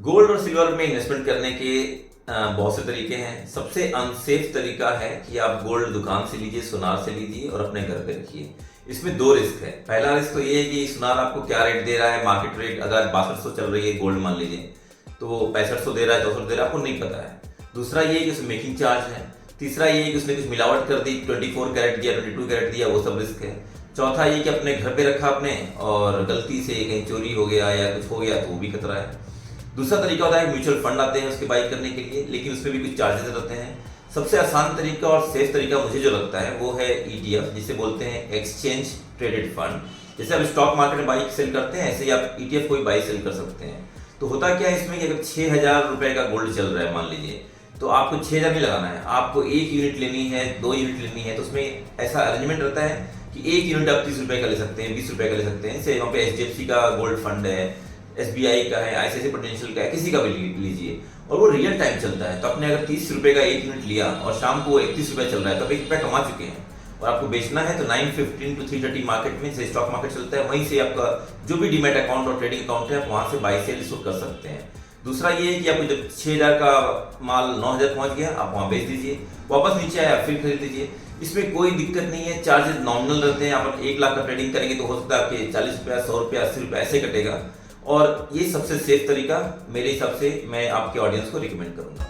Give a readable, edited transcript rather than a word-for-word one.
Gold और silver में investment करने के बहुत से तरीके हैं। सबसे अनसेफ तरीका है कि आप गोल्ड दुकान से लीजिए, सुनार से लीजिए और अपने घर पे रखिए। इसमें दो रिस्क है। पहला रिस्क तो ये है कि सुनार आपको क्या रेट दे रहा है, मार्केट रेट अगर 6200 चल रही है गोल्ड मान लीजिए, तो 6500 दे रहा है, 6400 दे रहा है, आपको नहीं पता है। दूसरा ये है कि उसमें मेकिंग चार्ज है। तीसरा ये है कि उसने कुछ मिलावट कर दी, 24 कैरेट दिया, 22 कैरेट दिया, वो सब रिस्क है। चौथा ये कि अपने घर पे रखा आपने और गलती से कहीं चोरी हो गया या कुछ हो गया तो वो भी खतरा है। दूसरा तरीका होता है म्यूचुअल फंड आते हैं उसके बाई करने के लिए, लेकिन उसमें भी कुछ चार्जेस रहते हैं। सबसे आसान तरीका और सेफ तरीका मुझे जो लगता है वो है ETF, जिसे बोलते हैं एक्सचेंज ट्रेडेड फंड। जैसे आप स्टॉक मार्केट में बाई सेल करते हैं, ऐसे ही आप ETF को भी बाई सेल कर सकते हैं। तो होता क्या है इसमें कि अगर 6000 रुपए का गोल्ड चल रहा है मान लीजिए, तो आपको 6000 नहीं लगाना है, आपको 1 यूनिट लेनी है, 2 यूनिट लेनी है। तो उसमें ऐसा अरेंजमेंट रहता है कि 1 यूनिट आप 30 रुपए का ले सकते हैं, 20 रुपए का ले सकते हैं। जैसे वहाँ पे HDFC का गोल्ड फंड है, SBI का है, ICICI प्रूडेंशियल का है, किसी का भी लीजिए और वो रियल टाइम चलता है। तो आपने अगर 30 रुपए का 1 यूनिट लिया और शाम को 31 रुपए चल रहा है, तो आप 1 रुपया कमा चुके हैं। और आपको बेचना है तो 9:15 to 3:30 मार्केट में, जैसे स्टॉक मार्केट चलता है, वहीं से आपका जो भी डीमैट अकाउंट और ट्रेडिंग अकाउंट है, आप वहां से बाई सेल इसको कर सकते हैं। दूसरा ये है कि आपको जब 6000 का माल 9000 पहुंच गया, आप वहां बेच दीजिए, वापस नीचे आया फिर खरीद लीजिए। इसमें कोई दिक्कत नहीं है, चार्जेस नॉमिनल रहते हैं। आप 1 लाख का ट्रेडिंग करेंगे तो हो सकता है आपके 40 रुपया, 100 रुपया, 80 रुपया ऐसे कटेगा। और ये सबसे सेफ तरीका मेरे हिसाब से मैं आपके ऑडियंस को रिकमेंड करूंगा।